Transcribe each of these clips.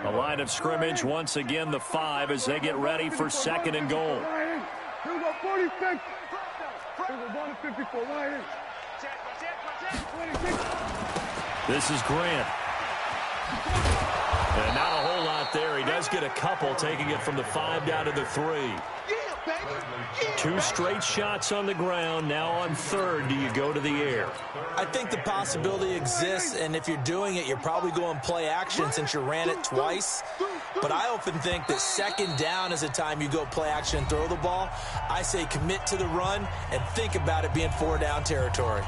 The line of scrimmage once again the 5 as they get ready for 2nd and goal. This is Grant. And not a whole lot there. He does get a couple, taking it from the 5 down to the 3. 2 straight shots on the ground. Now on 3rd, do you go to the air? I think the possibility exists, and if you're doing it, you're probably going play action since you ran it twice. But I often think that 2nd down is the time you go play action and throw the ball. I say commit to the run and think about it being 4 down territory.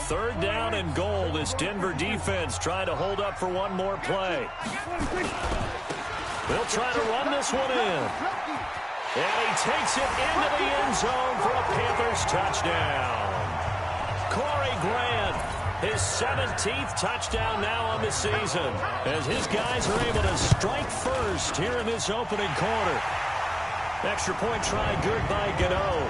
3rd down and goal. This Denver defense trying to hold up for one more play. They'll try to run this one in. And he takes it into the end zone for a Panthers touchdown. Corey Grant, his 17th touchdown now on the season, as his guys are able to strike first here in this opening quarter. Extra point try good by Gano.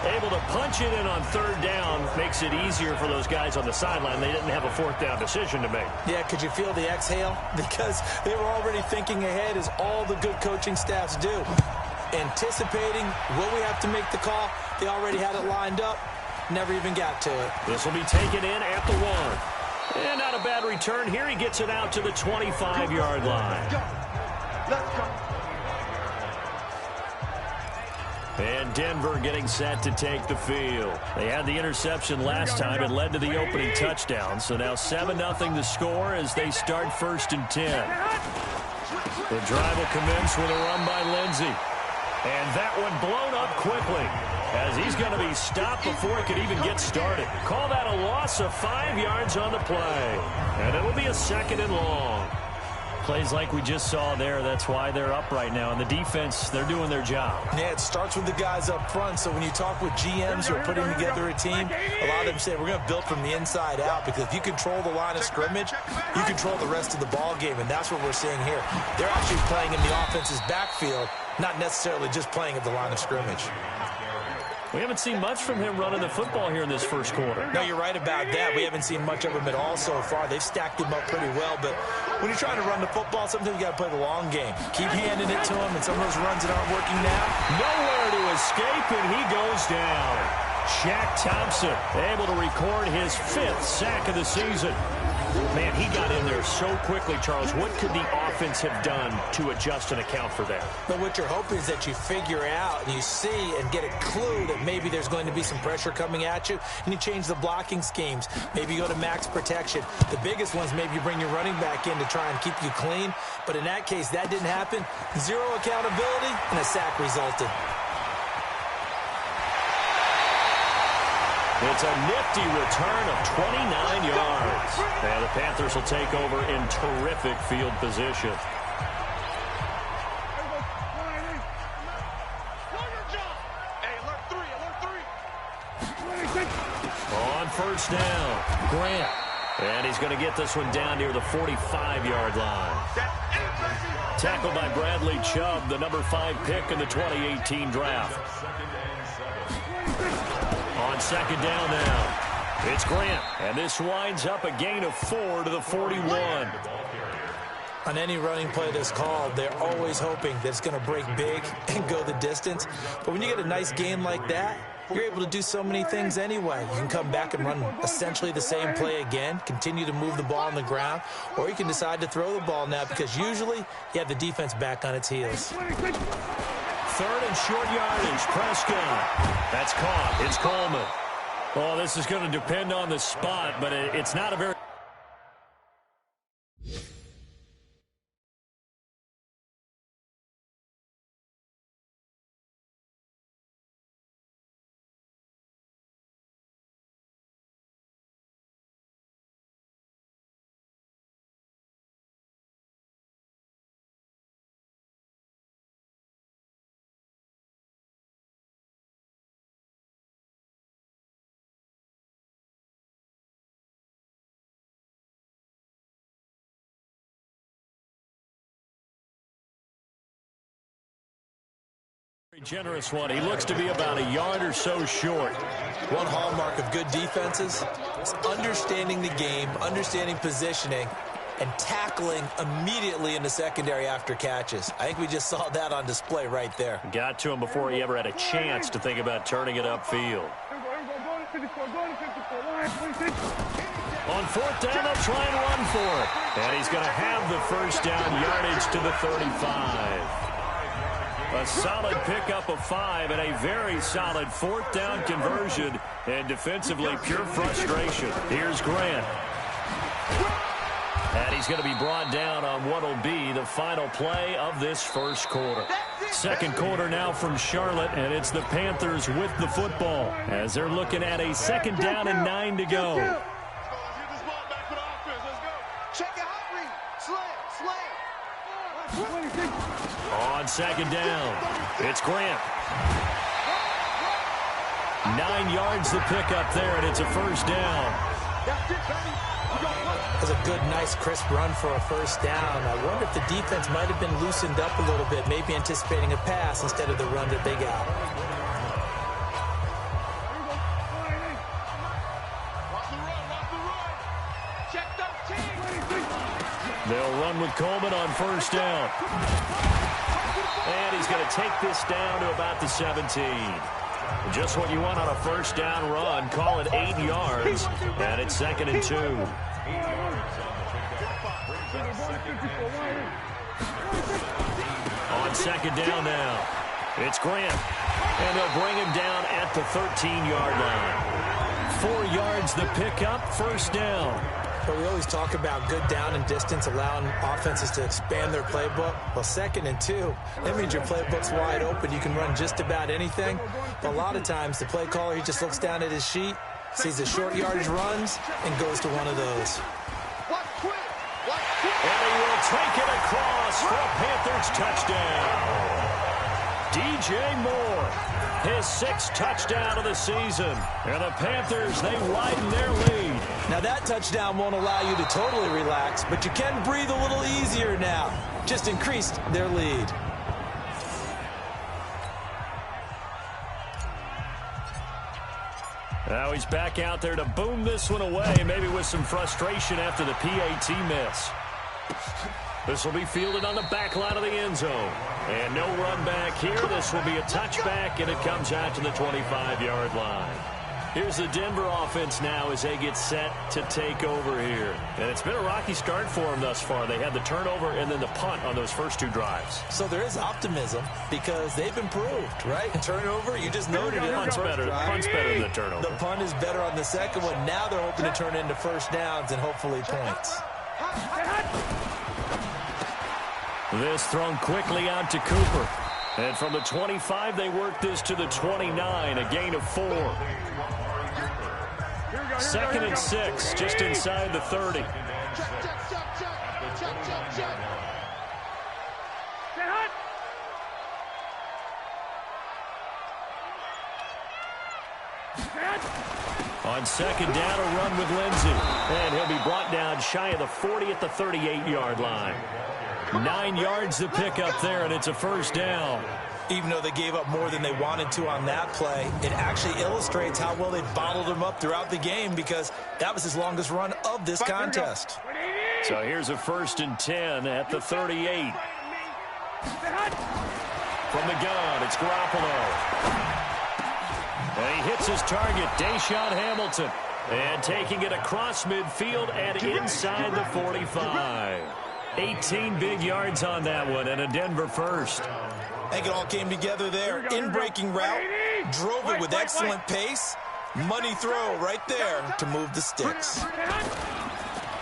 Able to punch it in on 3rd down. Makes it easier for those guys on the sideline. They didn't have a 4th down decision to make. Yeah, could you feel the exhale? Because they were already thinking ahead, as all the good coaching staffs do. Anticipating, will we have to make the call? They already had it lined up. Never even got to it. This will be taken in at the 1. And not a bad return here. He gets it out to the 25-yard line. Let's go. And Denver getting set to take the field. They had the interception last time. It led to the opening touchdown. So now 7-0 the score as they start 1st and 10. The drive will commence with a run by Lindsey. And that one blown up quickly, as he's going to be stopped before it could even get started. Call that a loss of 5 yards on the play. And it'll be a 2nd and long. Plays like we just saw there, that's why they're up right now. And the defense, they're doing their job. Yeah, it starts with the guys up front. So when you talk with GMs who are putting together a team, a lot of them say we're going to build from the inside out, because if you control the line of scrimmage, you control the rest of the ball game, and that's what we're seeing here. They're actually playing in the offense's backfield, not necessarily just playing at the line of scrimmage. We haven't seen much from him running the football here in this first quarter. No, you're right about that. We haven't seen much of him at all so far. They've stacked him up pretty well, but when you're trying to run the football, sometimes you got to play the long game. Keep handing it to him, and some of those runs that aren't working now. Nowhere to escape, and he goes down. Shaq Thompson able to record his 5th sack of the season. Man, he got in there so quickly, Charles. What could the offense have done to adjust and account for that? But what you're hoping is that you figure out and you see and get a clue that maybe there's going to be some pressure coming at you, and you change the blocking schemes. Maybe you go to max protection. The biggest ones, maybe you bring your running back in to try and keep you clean. But in that case, that didn't happen. 0 accountability, and a sack resulted. It's a nifty return of 29 yards. And the Panthers will take over in terrific field position. On 1st down, Grant. And he's going to get this one down near the 45-yard line. Tackled by Bradley Chubb, the number 5 pick in the 2018 draft. On 2nd down now, it's Grant, and this winds up a gain of 4 to the 41. On any running play that's called, they're always hoping that it's going to break big and go the distance. But when you get a nice gain like that, you're able to do so many things anyway. You can come back and run essentially the same play again, continue to move the ball on the ground, or you can decide to throw the ball now, because usually you have the defense back on its heels. 3rd and short yardage, Prescott. That's caught. It's Coleman. Well, this is going to depend on the spot, but it's not a very... Generous one. He looks to be about a yard or so short. One hallmark of good defenses is understanding the game, understanding positioning, and tackling immediately in the secondary after catches. I think we just saw that on display right there. Got to him before he ever had a chance to think about turning it upfield. On fourth down, they'll try and run for it. And he's going to have the first down, yardage to the 35. A solid pickup of 5 and a very solid fourth down conversion. And defensively, pure frustration. Here's Grant. And he's going to be brought down on what will be the final play of this first quarter. Second quarter now from Charlotte, and it's the Panthers with the football as they're looking at a second down and 9 to go. On second down, it's Grant. 9 yards the pickup there, and it's a first down. That's a good, nice, crisp run for a first down. I wonder if the defense might have been loosened up a little bit, maybe anticipating a pass instead of the run that they got. They'll run with Coleman on first down. And he's going to take this down to about the 17. Just what you want on a first down run. Call it 8 yards. And it's 2nd and 2. On second down now, it's Grant. And they'll bring him down at the 13-yard line. 4 yards the pickup, first down. But we always talk about good down and distance, allowing offenses to expand their playbook. Well, 2nd and 2, that means your playbook's wide open. You can run just about anything. But a lot of times, the play caller, he just looks down at his sheet, sees the short yardage runs, and goes to one of those. And he will take it across for a Panthers touchdown. DJ Moore, his 6th touchdown of the season. And the Panthers, they widen their lead. Now that touchdown won't allow you to totally relax, but you can breathe a little easier now. Just increased their lead. Now he's back out there to boom this one away, maybe with some frustration after the PAT miss. This will be fielded on the back line of the end zone. And no run back here. This will be a touchback, and it comes out to the 25-yard line. Here's the Denver offense now as they get set to take over here. And it's been a rocky start for them thus far. They had the turnover and then the punt on those first 2 drives. So there is optimism because they've improved, right? Turnover, you just noted it. Punt's better than the turnover. The punt is better on the second one. Now they're hoping to turn into first downs and hopefully points. This thrown quickly out to Cooper. And from the 25, they work this to the 29, a gain of 4. 2nd and 6, just inside the 30. On second down, a run with Lindsey. And he'll be brought down shy of the 40 at the 38-yard line. 9 yards to pick up there, and it's a first down. Even though they gave up more than they wanted to on that play, it actually illustrates how well they bottled him up throughout the game because that was his longest run of this contest. So here's a 1st and 10 at the 38. From the gun, it's Garoppolo. And he hits his target, Deshaun Hamilton. And taking it across midfield and inside the 45. 18 big yards on that one, and a Denver first. I think it all came together there. In-breaking route, drove it with excellent pace. Money throw right there to move the sticks.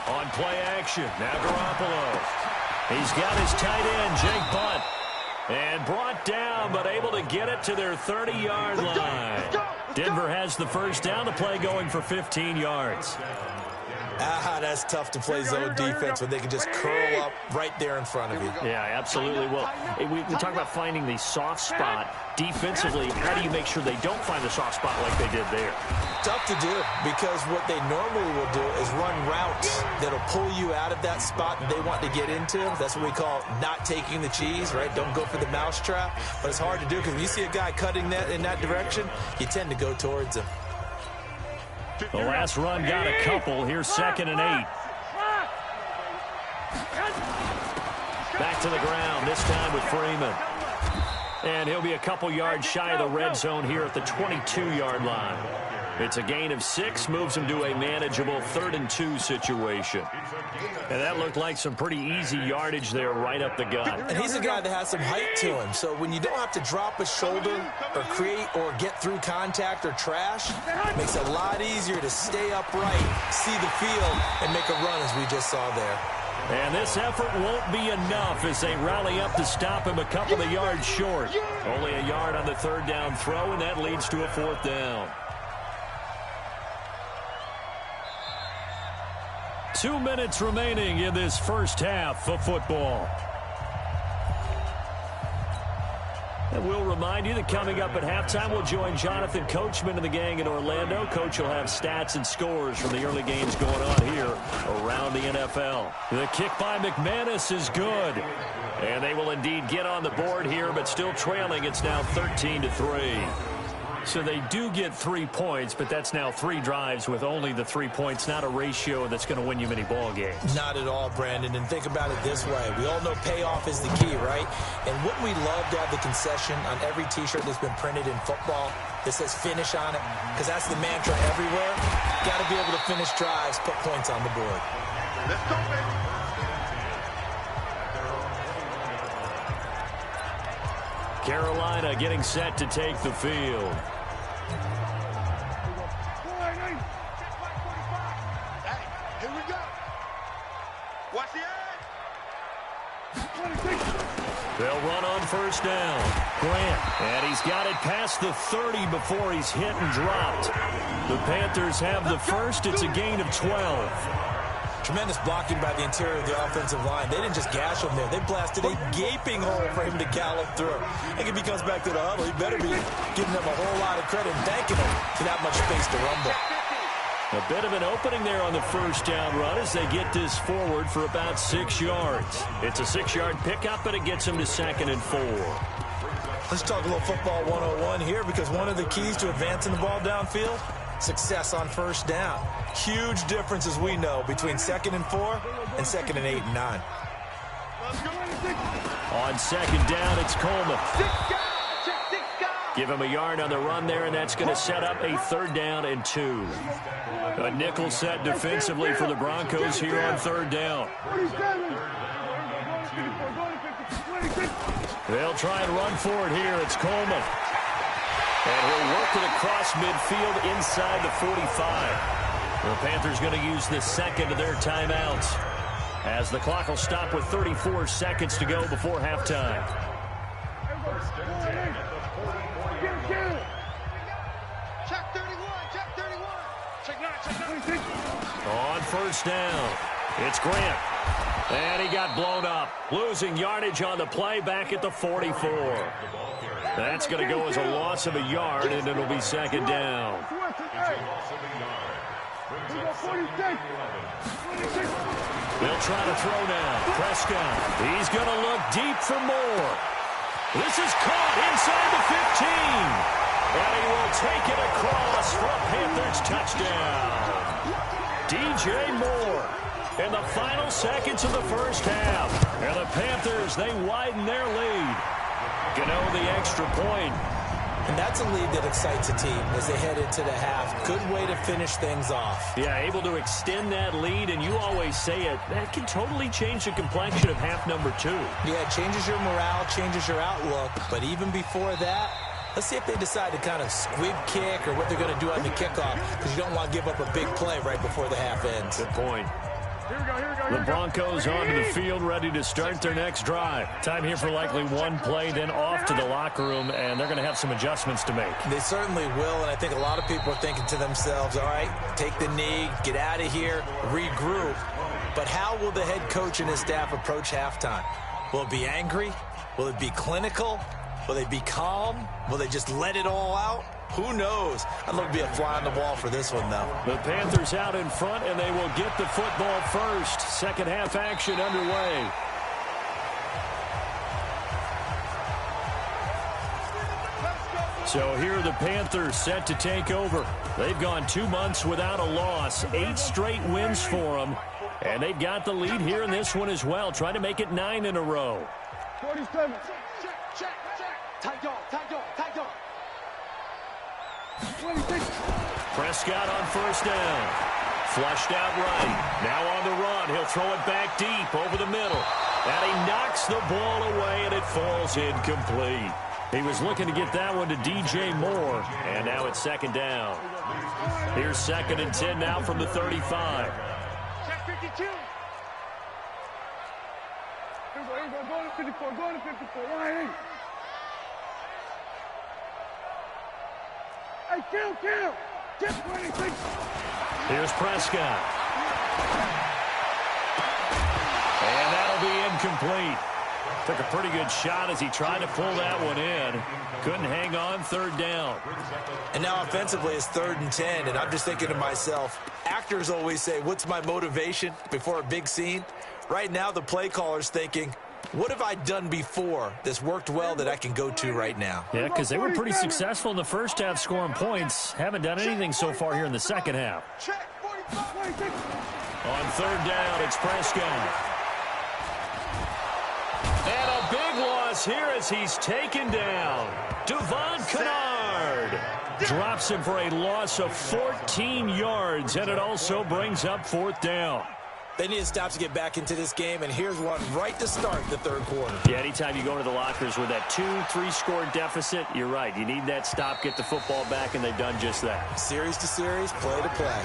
On play action, now Garoppolo. He's got his tight end, Jake Butt. And brought down, but able to get it to their 30-yard line. Denver has the first down, the play going for 15 yards. That's tough to play zone defense when they can just curl up right there in front of you. Yeah, absolutely. Well, we talk about finding the soft spot. Defensively, how do you make sure they don't find the soft spot like they did there? Tough to do because what they normally will do is run routes that'll pull you out of that spot that they want to get into. That's what we call not taking the cheese, right? Don't go for the mousetrap. But it's hard to do because when you see a guy cutting that in that direction, you tend to go towards him. The last run got a couple. Here's 2nd and 8. Back to the ground, this time with Freeman. And he'll be a couple yards shy of the red zone here at the 22-yard line. It's a gain of 6, moves him to a manageable 3rd and 2 situation. And that looked like some pretty easy yardage there right up the gut. And he's a guy that has some height to him. So when you don't have to drop a shoulder or create or get through contact or trash, it makes it a lot easier to stay upright, see the field, and make a run as we just saw there. And this effort won't be enough as they rally up to stop him a couple of yards short. Only a yard on the 3rd down throw, and that leads to a 4th down. 2 minutes remaining in this first half of football. And we'll remind you that coming up at halftime, we'll join Jonathan Coachman and the gang in Orlando. Coach will have stats and scores from the early games going on here around the NFL. The kick by McManus is good. And they will indeed get on the board here, but still trailing. It's now 13-3. So they do get 3 points, but that's now 3 drives with only the 3 points, not a ratio that's going to win you many ball games. Not at all, Brandon. And think about it this way. We all know payoff is the key, right? And wouldn't we love to have the concession on every T-shirt that's been printed in football that says finish on it? Because that's the mantra everywhere. Got to be able to finish drives, put points on the board. Let's go, baby. Carolina getting set to take the field. Here we go. Watch the edge. They'll run on 1st down. Grant, and he's got it past the 30 before he's hit and dropped. The Panthers have the first. It's a gain of 12. Tremendous blocking by the interior of the offensive line. They didn't just gash him there. They blasted a gaping hole for him to gallop through. I think if he comes back to the huddle, he better be giving them a whole lot of credit and thanking him for that much space to rumble. A bit of an opening there on the 1st down run as they get this forward for about 6 yards. It's a 6-yard pickup, and it gets them to 2nd and 4. Let's talk a little football 101 here, because one of the keys to advancing the ball downfield, success on 1st down. Huge difference, as we know, between 2nd and 4 and 2nd and 8 and 9. On 2nd down, it's Coleman. Give him a yard on the run there, and that's going to set up a 3rd down and 2. A nickel set defensively for the Broncos here on 3rd down. They'll try and run for it here. It's Coleman. And he'll work it across midfield inside the 45. The Panthers going to use the 2nd of their timeouts, as the clock will stop with 34 seconds to go before halftime. Check 31, check 31. Check 9. On 1st down, it's Grant. And he got blown up, losing yardage on the play back at the 44. That's going to go as a loss of a yard, and it'll be 2nd down. They'll try to throw now. Prescott, he's going to look deep for more. This is caught inside the 15. And he will take it across for a Panthers touchdown. DJ Moore in the final seconds of the 1st half. And the Panthers, they widen their lead. Gano the extra point. And that's a lead that excites a team as they head into the half. Good way to finish things off. Yeah, able to extend that lead, and you always say it, that can totally change the complexion of half number 2. Yeah, it changes your morale, changes your outlook. But even before that, let's see if they decide to kind of squib kick or what they're going to do on the kickoff, because you don't want to give up a big play right before the half ends. Good point. The Broncos onto the field, ready to start their next drive. Time here for likely one play, then off to the locker room, and they're going to have some adjustments to make. They certainly will, and I think a lot of people are thinking to themselves, all right, take the knee, get out of here, regroup. But how will the head coach and his staff approach halftime? Will it be angry? Will it be clinical? Will they be calm? Will they just let it all out? Who knows? I'd love to be a fly on the wall for this one, though. The Panthers out in front, and they will get the football first. 2nd half action underway. So here are the Panthers set to take over. They've gone 2 months without a loss, 8 straight wins for them. And they've got the lead here in this one as well, trying to make it 9 in a row. 47. Check. Tight dog. 26. Prescott on first down. Flushed out right. Now on the run. He'll throw it back deep over the middle. And he knocks the ball away, and it falls incomplete. He was looking to get that one to DJ Moore, and now it's second down. Here's 2nd and 10 now from the 35. Check 52. Go to 54. Right. Hey, kill. Just 26. Here's Prescott. And that'll be incomplete. Took a pretty good shot as he tried to pull that one in. Couldn't hang on, 3rd down. And now offensively it's 3rd and 10, and I'm just thinking to myself, actors always say, what's my motivation before a big scene? Right now the play caller's thinking, what have I done before that's worked well that I can go to right now? Yeah, because they were pretty successful in the first half scoring points. Haven't done anything so far here in the second half. On 3rd down, it's Prescott. And a big loss here as he's taken down. Devon Kennard drops him for a loss of 14 yards, and it also brings up 4th down. They need to stop to get back into this game, and here's one right to start the 3rd quarter. Yeah, anytime you go into the lockers with that 2-3 score deficit, you're right. You need that stop, get the football back, and they've done just that. Series to series, play to play.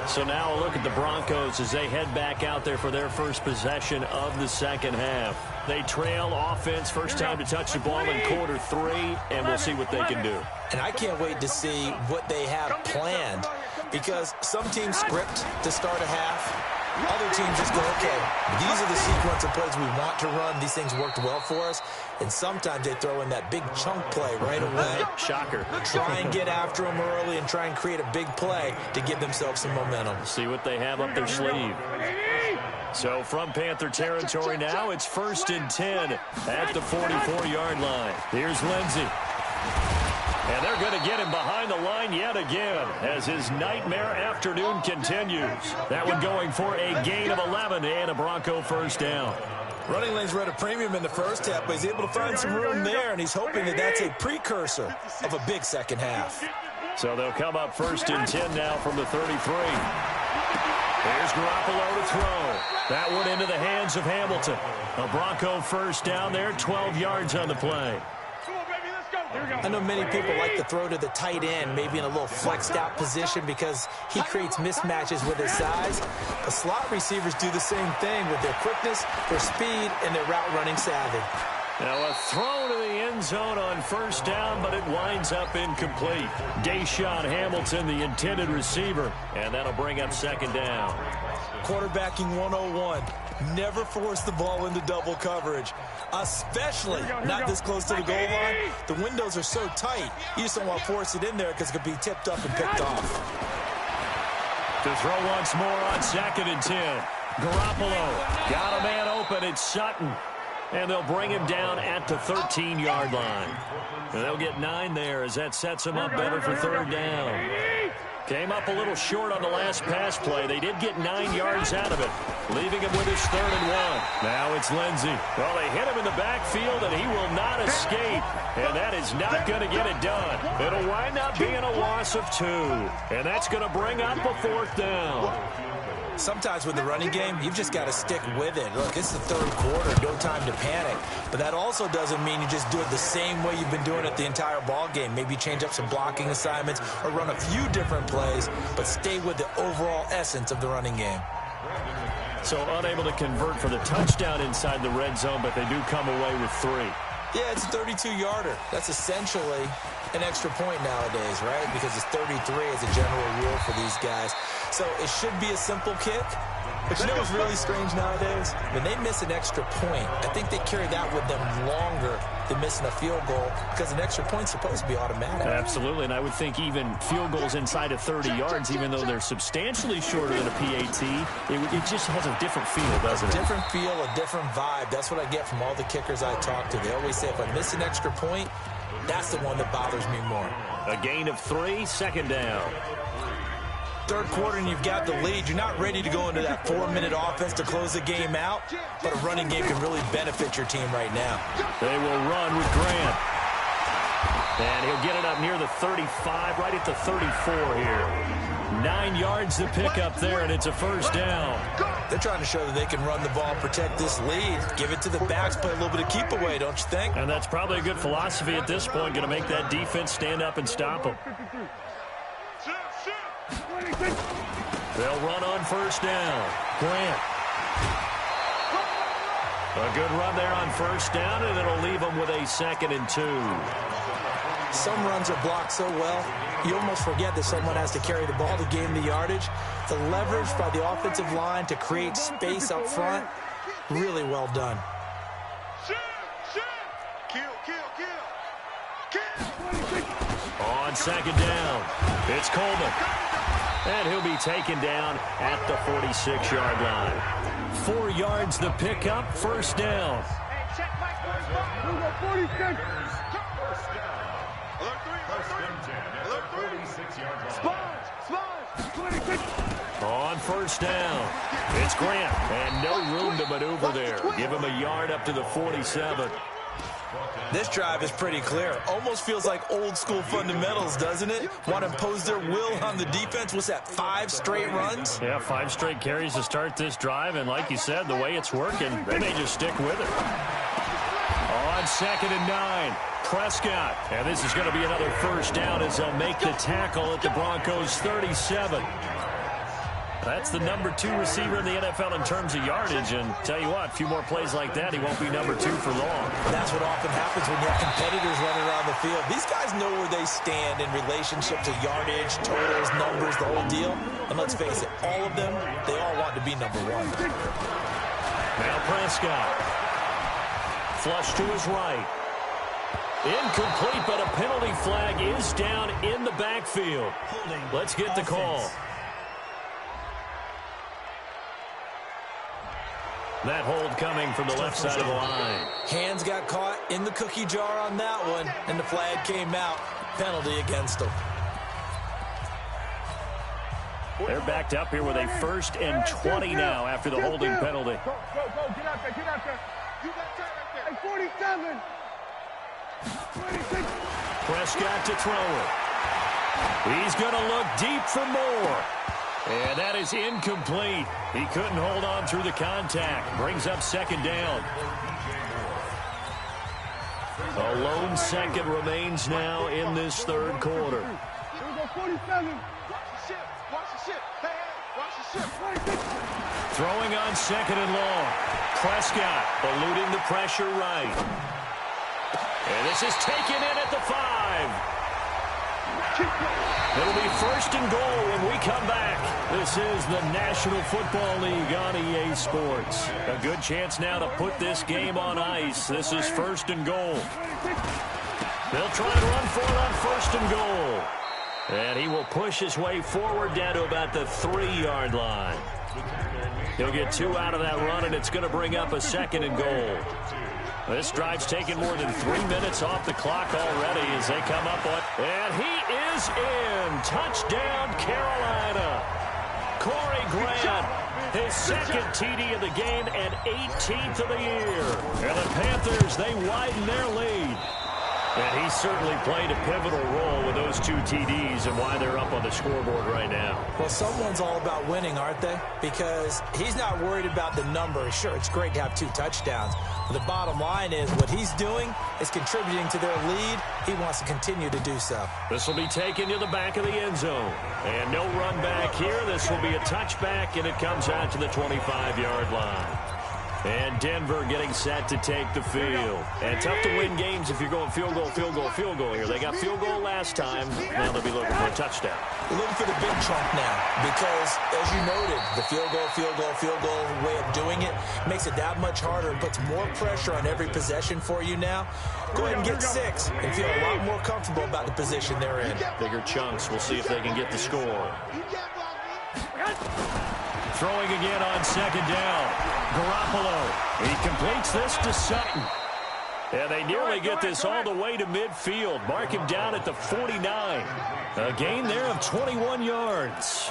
So now a look at the Broncos as they head back out there for their first possession of the second half. They trail offense, first time to touch the ball in quarter 3, and we'll see what they can do. And I can't wait to see what they have planned, because some teams script to start a half. Other teams just go, okay, these are the sequence of plays we want to run. These things worked well for us. And sometimes they throw in that big chunk play right away. Shocker. Try and get after them early and try and create a big play to give themselves some momentum. See what they have up their sleeve. So from Panther territory now, it's 1st and 10 at the 44-yard line. Here's Lindsey. And they're going to get him behind the line yet again as his nightmare afternoon continues. That one going for a gain of 11 and a Bronco first down. Running lanes were at a premium in the first half, but he's able to find some room there, and he's hoping that that's a precursor of a big second half. So they'll come up 1st and 10 now from the 33. Here's Garoppolo to throw. That one into the hands of Hamilton. A Bronco first down there, 12 yards on the play. I know many people like to throw to the tight end, maybe in a little flexed out position because he creates mismatches with his size. The slot receivers do the same thing with their quickness, their speed, and their route running savvy. Now a throw to the end zone on first down, but it winds up incomplete. Deshaun Hamilton, the intended receiver, and that'll bring up second down. Quarterbacking 101. Never force the ball into double coverage, especially not this close to the goal line. The windows are so tight, you just don't want to force it in there because it could be tipped up and picked off. To throw once more on 2nd and 10. Garoppolo got a man open. It's Sutton. And they'll bring him down at the 13-yard line. And they'll get 9 there as that sets him up better for 3rd down. Came up a little short on the last pass play. They did get 9 yards out of it, leaving him with his 3rd and 1. Now it's Lindsey. Well, they hit him in the backfield, and he will not escape. And that is not going to get it done. It'll wind up being a loss of 2. And that's going to bring up a 4th down. Sometimes with the running game, you've just got to stick with it. Look, it's the 3rd quarter, no time to panic. But that also doesn't mean you just do it the same way you've been doing it the entire ball game. Maybe change up some blocking assignments or run a few different plays, but stay with the overall essence of the running game. So unable to convert for the touchdown inside the red zone, but they do come away with 3. Yeah, it's a 32-yarder. That's essentially an extra point nowadays, right? Because it's 33 as a general rule for these guys. So it should be a simple kick, But you know what's really strange nowadays? When they miss an extra point, I think they carry that with them longer than missing a field goal because an extra point's supposed to be automatic. Absolutely, and I would think even field goals inside of 30 yards, even though they're substantially shorter than a PAT, it just has a different feel, doesn't it? A different feel, a different vibe. That's what I get from all the kickers I talk to. They always say if I miss an extra point, that's the one that bothers me more. A gain of 3, second down. Third quarter and you've got the lead. You're not ready to go into that 4-minute offense to close the game out, but a running game can really benefit your team right now. They will run with Grant. And he'll get it up near the 35, right at the 34 here. 9 yards to pick up there, and it's a first down. They're trying to show that they can run the ball, protect this lead, give it to the backs, play a little bit of keep away, don't you think? And that's probably a good philosophy at this point, going to make that defense stand up and stop them. They'll run on first down. Grant. A good run there on first down, and it'll leave them with a 2nd and 2. Some runs are blocked so well, you almost forget that someone has to carry the ball to gain the yardage. The leverage by the offensive line to create space up front, really well done. On second down, it's Coleman. And he'll be taken down at the 46-yard line. 4 yards the pickup, first down. On first down, it's Grant. And no room to maneuver there. Give him a yard up to the 47. This drive is pretty clear. Almost feels like old school fundamentals, doesn't it? Want to impose their will on the defense. What's that, 5 straight runs? Yeah, 5 straight carries to start this drive. And like you said, the way it's working, they may just stick with it. On 2nd and 9, Prescott. And this is going to be another first down as they'll make the tackle at the Broncos' 37. That's the number 2 receiver in the NFL in terms of yardage. And tell you what, a few more plays like that, he won't be number 2 for long. That's what often happens when you have competitors running around the field. These guys know where they stand in relationship to yardage, totals, numbers, the whole deal. And let's face it, all of them, they all want to be number 1. Now Prescott. Flush to his right. Incomplete, but a penalty flag is down in the backfield. Let's get the call. That hold coming from the left side of the line. Hands got caught in the cookie jar on that one, and the flag came out. Penalty against them. They're backed up here with a 1st and 20 now after the holding penalty. Go, get out there, get out there. You got time right there. 47. 26. Prescott to throw it. He's going to look deep for more. And that is incomplete. He couldn't hold on through the contact. Brings up 2nd down. A lone 2nd remains now in this 3rd quarter. Here we go, 47. Watch the ship. Hey, watch the ship. Throwing on 2nd and long. Prescott eluding the pressure right. And this is taken in at the 5. It'll be 1st and goal when we come back. This is the National Football League on EA Sports. A good chance now to put this game on ice. This is 1st and goal. They'll try and run for it on 1st and goal. And he will push his way forward down to about the 3-yard line. He'll get 2 out of that run, and it's going to bring up a 2nd and goal. This drive's taken more than 3 minutes off the clock already as they come up on. And he is in. Touchdown, Carolina. Corey Grant, his 2nd TD of the game and 18th of the year. And the Panthers, they widen their lead. And he certainly played a pivotal role with those 2 TDs and why they're up on the scoreboard right now. Well, someone's all about winning, aren't they? Because he's not worried about the number. Sure, it's great to have 2 touchdowns. But the bottom line is what he's doing is contributing to their lead. He wants to continue to do so. This will be taken to the back of the end zone. And no run back here. This will be a touchback, and it comes out to the 25-yard line. And Denver getting set to take the field. And tough to win games if you're going field goal here. They got field goal last time. Now they'll be looking for a touchdown. We're looking for the big chunk now because, as you noted, the field goal way of doing it makes it that much harder and puts more pressure on every possession for you now. Go ahead and get 6 and feel a lot more comfortable about the position they're in. Bigger chunks. We'll see if they can get the score. Throwing again on second down. Garoppolo. He completes this to Sutton. And they nearly get this all the way to midfield. Mark him down at the 49. A gain there of 21 yards.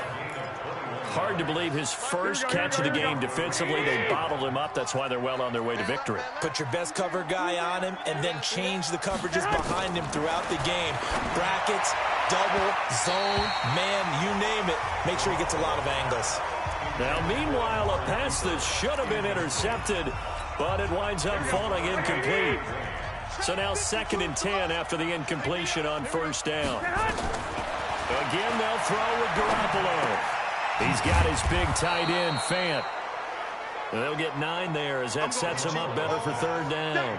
Hard to believe his first catch of the game defensively. They bottled him up. That's why they're well on their way to victory. Put your best cover guy on him and then change the coverages behind him throughout the game. Brackets, double, zone, man, you name it. Make sure he gets a lot of angles. Now, meanwhile, a pass that should have been intercepted, but it winds up falling incomplete. So now 2nd and 10 after the incompletion on first down. Again, they'll throw with Garoppolo. He's got his big tight end, Fant. They'll get 9 there as that sets him up better for 3rd down.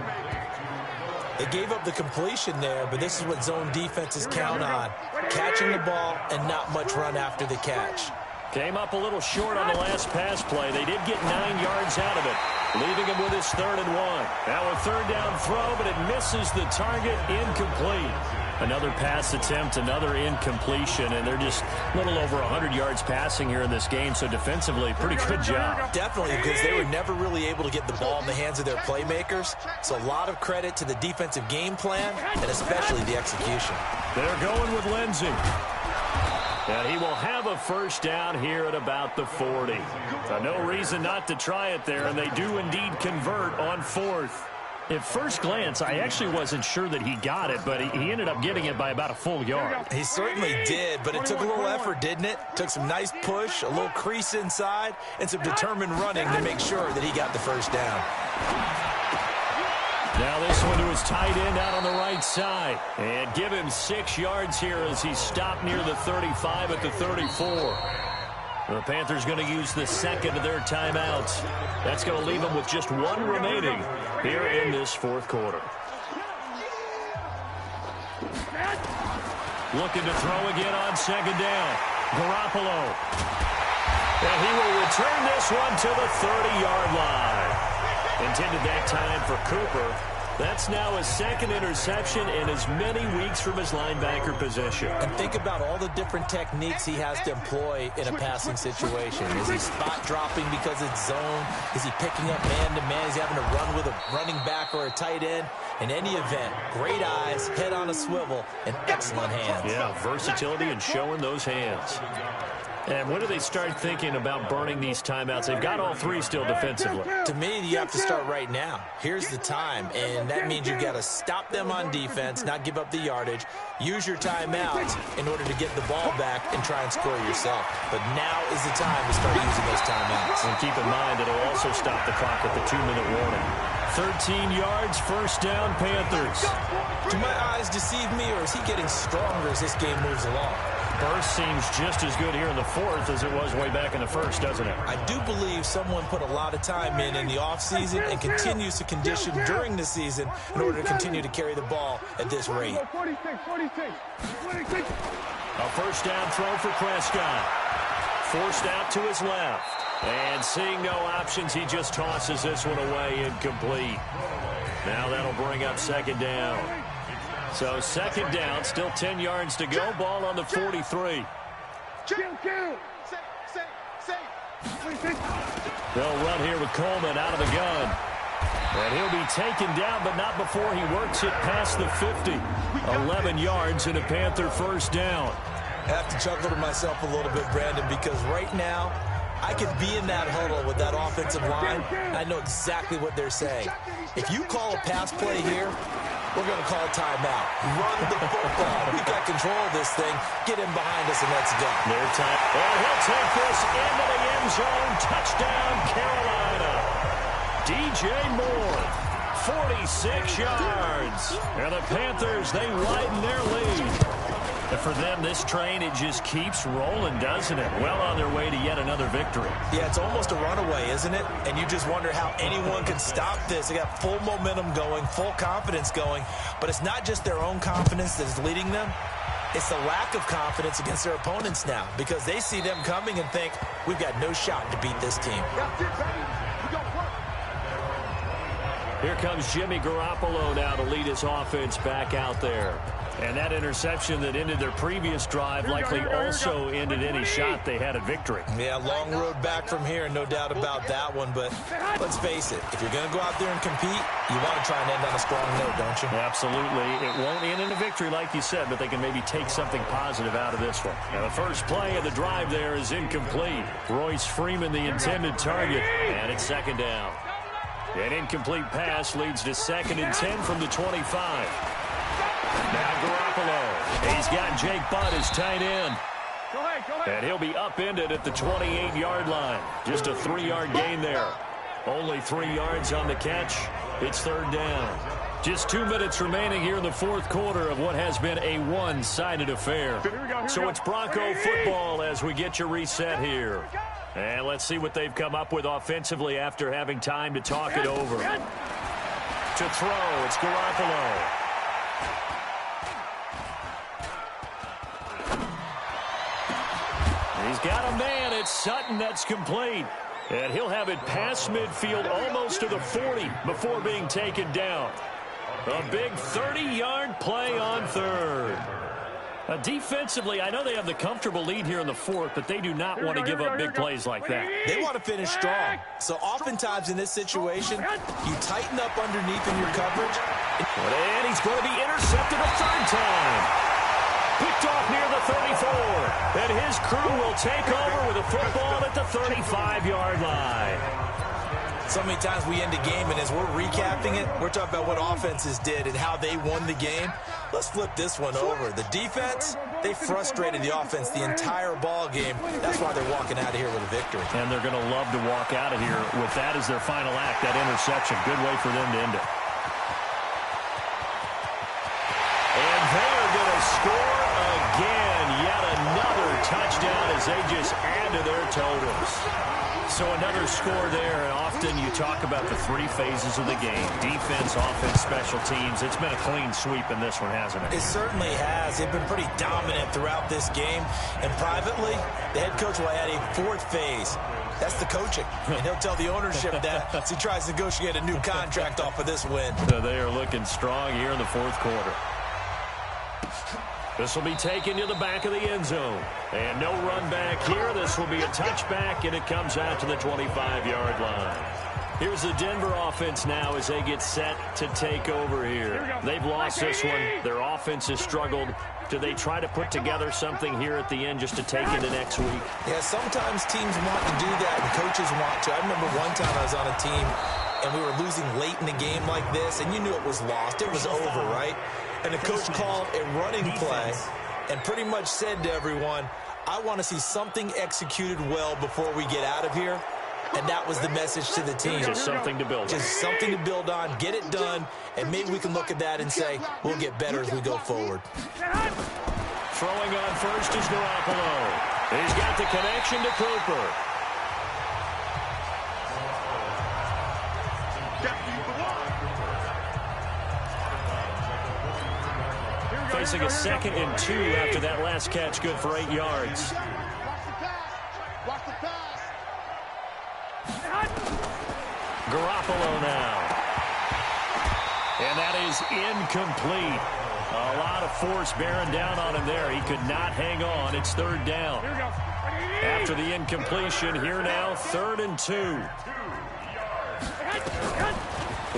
They gave up the completion there, but this is what zone defenses count on. Catching the ball and not much run after the catch. Came up a little short on the last pass play. They did get 9 yards out of it, leaving him with his 3rd and 1. Now a 3rd down throw, but it misses the target, incomplete. Another pass attempt, another incompletion, and they're just a little over 100 yards passing here in this game, so defensively, pretty good job. Definitely, because they were never really able to get the ball in the hands of their playmakers, so a lot of credit to the defensive game plan, and especially the execution. They're going with Lindsey. And he will have a first down here at about the 40. No reason not to try it there, and they do indeed convert on 4th. At first glance, I actually wasn't sure that he got it, but he ended up getting it by about a full yard. He certainly did, but it took a little effort, didn't it? Took some nice push, a little crease inside, and some determined running to make sure that he got the first down. Now this one to his tight end out on the right side. And give him 6 yards here as he stopped near the 35 at the 34. The Panthers going to use the 2nd of their timeouts. That's going to leave them with just 1 remaining here in this 4th quarter. Looking to throw again on 2nd down. Garoppolo. And he will return this one to the 30-yard line. Intended that time for Cooper. That's now his 2nd interception in as many weeks from his linebacker position. And think about all the different techniques he has to employ in a passing situation. Is he spot dropping because it's zone? Is he picking up man-to-man? Is he having to run with a running back or a tight end? In any event, great eyes, head on a swivel, and excellent hands. Yeah, versatility and showing those hands. And when do they start thinking about burning these timeouts? They've got all 3 still defensively. To me, you have to start right now. Here's the time, and that means you've got to stop them on defense, not give up the yardage, use your timeouts in order to get the ball back and try and score yourself. But now is the time to start using those timeouts. And keep in mind, it'll also stop the clock at the 2-minute warning. 13 yards, first down, Panthers. Do my eyes deceive me, or is he getting stronger as this game moves along? Burst seems just as good here in the 4th as it was way back in the 1st, doesn't it? I do believe someone put a lot of time in the offseason and continues to condition during the season in order to continue to carry the ball at this rate. A first down throw for Prescott. Forced out to his left. And seeing no options, he just tosses this one away, incomplete. Now that'll bring up 2nd down. So 2nd down, still 10 yards to go. Ball on the 43. They'll run here with Coleman out of the gun. And he'll be taken down, but not before he works it past the 50. 11 yards and a Panther first down. I have to chuckle to myself a little bit, Brandon, because right now I could be in that huddle with that offensive line. I know exactly what they're saying. If you call a pass play here, we're going to call a timeout. Run the football. We've got control of this thing. Get him behind us and let's go. Their time. And he'll take this into the end zone. Touchdown, Carolina. DJ Moore, 46 yards. And the Panthers, they widen their lead. And for them, this train, it just keeps rolling, doesn't it? Well on their way to yet another victory. Yeah, it's almost a runaway, isn't it? And you just wonder how anyone can stop this. They got full momentum going, full confidence going. But it's not just their own confidence that's leading them. It's the lack of confidence against their opponents now, because they see them coming and think, we've got no shot to beat this team. Here comes Jimmy Garoppolo now to lead his offense back out there. And that interception that ended their previous drive likely also ended any shot they had at victory. Yeah, long road back from here, no doubt about that one. But let's face it, if you're going to go out there and compete, you want to try and end on a strong note, don't you? Absolutely. It won't end in a victory like you said, but they can maybe take something positive out of this one. Now, the first play of the drive there is incomplete. Royce Freeman, the intended target, and it's second down. An incomplete pass leads to 2nd and 10 from the 25. Now Garoppolo. He's got Jake Butt as tight end. Go ahead. And he'll be upended at the 28-yard line. Just a 3-yard gain there. Only 3 yards on the catch. It's third down. Just 2 minutes remaining here in the fourth quarter of what has been a one-sided affair. So it's Bronco football as we get you reset here. And let's see what they've come up with offensively after having time to talk it over. To throw, it's Garoppolo. He's got a man. It's Sutton. That's complete. And he'll have it past midfield almost to the 40 before being taken down. A big 30-yard play on third. Defensively, I know they have the comfortable lead here in the fourth, but they do not want to give up big plays like that. They want to finish strong. So oftentimes in this situation, you tighten up underneath in your coverage. And he's going to be intercepted a third time. Picked off near the 34. And his crew will take over with a football at the 35-yard line. So many times we end a game, and as we're recapping it, we're talking about what offenses did and how they won the game. Let's flip this one over. The defense, they frustrated the offense the entire ball game. That's why they're walking out of here with a victory. And they're going to love to walk out of here with that as their final act, that interception. Good way for them to end it. And they're going to score again. Yet another touchdown as they just add to their totals. So another score there, and often you talk about the 3 phases of the game. Defense, offense, special teams. It's been a clean sweep in this one, hasn't it? It certainly has. They've been pretty dominant throughout this game. And privately, the head coach will add a 4th phase. That's the coaching. And he'll tell the ownership that as he tries to negotiate a new contract off of this win. So they are looking strong here in the fourth quarter. This will be taken to the back of the end zone. And no run back here. This will be a touchback, and it comes out to the 25-yard line. Here's the Denver offense now as they get set to take over here. They've lost this one. Their offense has struggled. Do they try to put together something here at the end just to take into next week? Yeah, sometimes teams want to do that, and coaches want to. I remember one time I was on a team, and we were losing late in the game like this, and you knew it was lost. It was over, right? And the coach called a running play and pretty much said to everyone, I want to see something executed well before we get out of here. And that was the message to the team. Just something to build on. Just something to build on, get it done, and maybe we can look at that and say, we'll get better as we go forward. Throwing on first is Garoppolo. He's got the connection to Cooper. Facing a 2nd and 2 after that last catch, good for 8 yards. Garoppolo now. And that is incomplete. A lot of force bearing down on him there. He could not hang on. It's third down. After the incompletion, here now, 3rd and 2.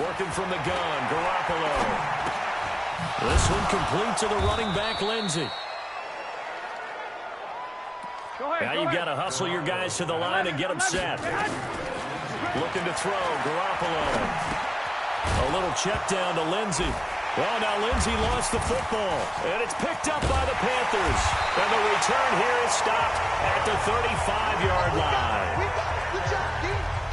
Working from the gun, Garoppolo. This one complete to the running back, Lindsey. Now you've got to hustle your guys to the line and get them set. Looking to throw, Garoppolo. A little check down to Lindsey. Well, now Lindsey lost the football, and it's picked up by the Panthers. And the return here is stopped at the 35-yard line.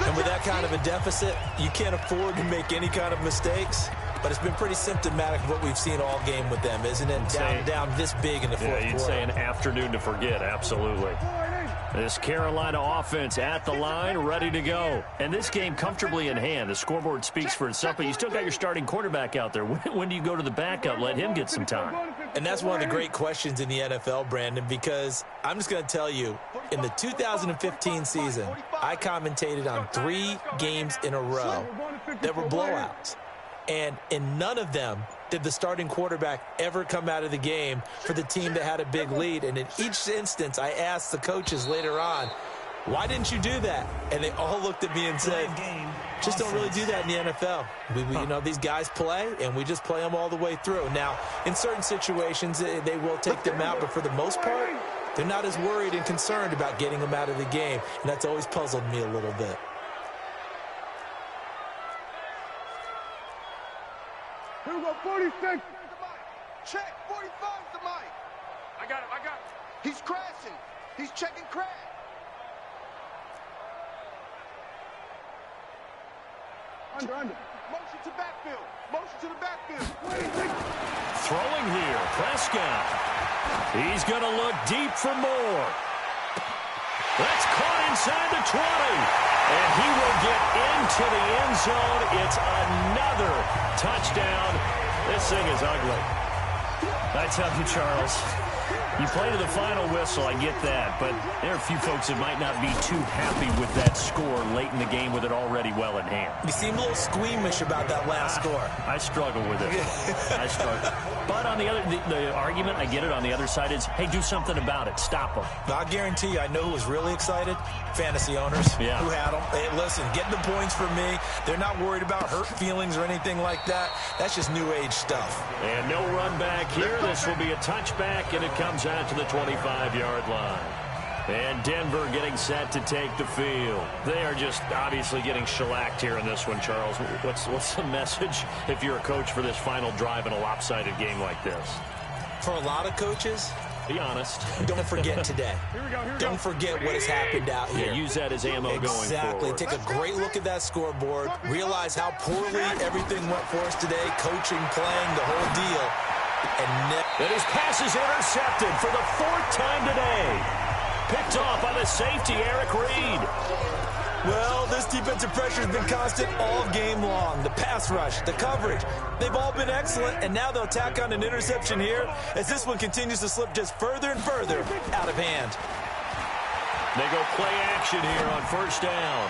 And with that kind of a deficit, you can't afford to make any kind of mistakes. but it's been pretty symptomatic of what we've seen all game with them, isn't it? Down this big in the fourth quarter. You'd say an afternoon to forget, absolutely. This Carolina offense at the line, ready to go. And this game comfortably in hand. The scoreboard speaks for itself, but you still got your starting quarterback out there. When do you go to the backup? Let him get some time. And that's one of the great questions in the NFL, Brandon, because I'm just going to tell you, in the 2015 season, I commentated on 3 games in a row that were blowouts. And in none of them did the starting quarterback ever come out of the game for the team that had a big lead. And in each instance, I asked the coaches later on, why didn't you do that? And they all looked at me and said, just don't really do that in the NFL. You know, these guys play, and we just play them all the way through. Now, in certain situations, they will take them out, but for the most part, they're not as worried and concerned about getting them out of the game. And that's always puzzled me a little bit. Here we go, 46. Check, 45's the mic. I got him. He's crashing. He's checking crash. Under. Motion to backfield. Motion to the backfield. Throwing here, Prescott. He's going to look deep for more. That's caught inside the 20. And he will get into the end zone. It's another touchdown. This thing is ugly. I tell you, Charles, you play to the final whistle, I get that, but there are a few folks that might not be too happy with that score late in the game with it already well in hand. You seem a little squeamish about that last score. I struggle with it. I struggle. But on the other, the argument, I get it, on the other side is, hey, do something about it. Stop them. I guarantee you, I know who was really excited. Fantasy owners who had them. Hey, listen, get the points for me. They're not worried about hurt feelings or anything like that. That's just new age stuff. And no run back here. This will be a touchback, and it comes out to the 25-yard line. And Denver getting set to take the field. They are just obviously getting shellacked here in this one, Charles. What's the message if you're a coach for this final drive in a lopsided game like this? For a lot of coaches, be honest. Don't forget today. Don't forget what has happened out here. Yeah, use that as ammo going forward. Exactly. Take a great look at that scoreboard. Realize how poorly everything went for us today. Coaching, playing, the whole deal. And his pass is intercepted for the 4th time today. Picked off by the safety, Eric Reed. Well, this defensive pressure has been constant all game long. The pass rush, the coverage, they've all been excellent, and now they'll tack on an interception here as this one continues to slip just further and further out of hand. They go play action here on 1st down.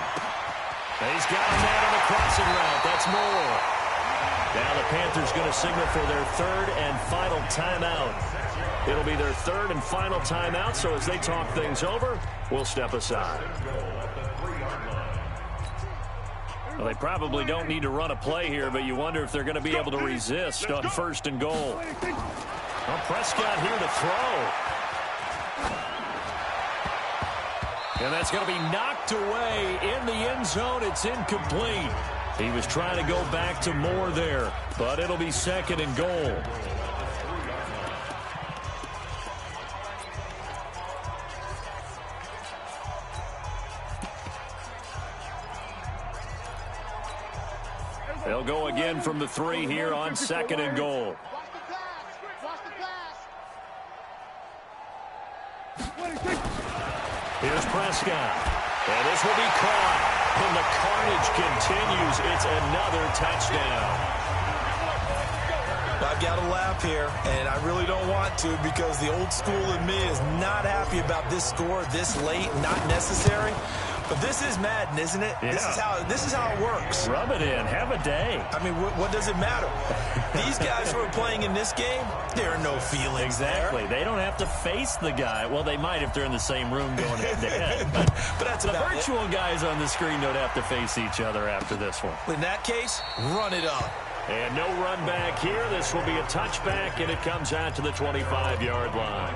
He's got a man on the crossing route. That's more. Now the Panthers going to signal for their 3rd and final timeout. It'll be their 3rd and final timeout, so as they talk things over, we'll step aside. Well, they probably don't need to run a play here, but you wonder if they're going to be able to resist on 1st and goal. Well, Prescott here to throw. And that's going to be knocked away in the end zone. It's incomplete. He was trying to go back to Moore there, but it'll be 2nd and goal. They'll go again from the 3 here on 2nd and goal. Here's Prescott. And this will be caught. And the carnage continues. It's another touchdown. I've got to laugh here, and I really don't want to because the old school in me is not happy about this score this late, not necessary. But this is Madden, isn't it? Yeah. This is how it works. Rub it in. Have a day. I mean, what does it matter? These guys who are playing in this game, there are no feelings exactly. there. They don't have to face the guy. Well, they might if they're in the same room going head-to-head. But that's the virtual guys on the screen don't have to face each other after this one. In that case, run it up. And no run back here. This will be a touchback, and it comes out to the 25-yard line.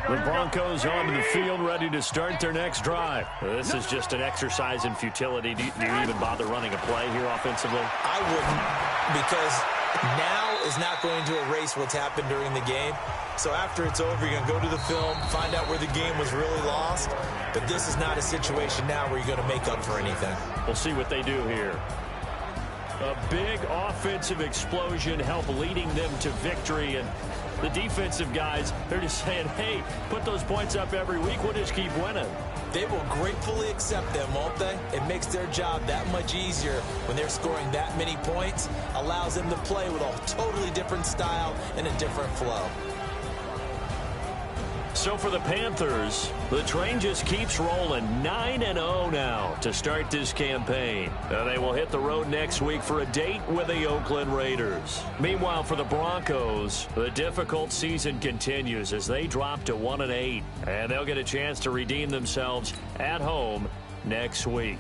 The Broncos onto the field, ready to start their next drive. This is just an exercise in futility. Do you even bother running a play here offensively? I wouldn't, because now is not going to erase what's happened during the game. So after it's over, you're going to go to the film, find out where the game was really lost. But this is not a situation now where you're going to make up for anything. We'll see what they do here. A big offensive explosion helped leading them to victory, and the defensive guys, they're just saying, hey, put those points up every week, we'll just keep winning. They will gratefully accept them, won't they? It makes their job that much easier when they're scoring that many points, allows them to play with a totally different style and a different flow. So for the Panthers, the train just keeps rolling 9-0 now to start this campaign. They will hit the road next week for a date with the Oakland Raiders. Meanwhile, for the Broncos, the difficult season continues as they drop to 1-8, and they'll get a chance to redeem themselves at home next week.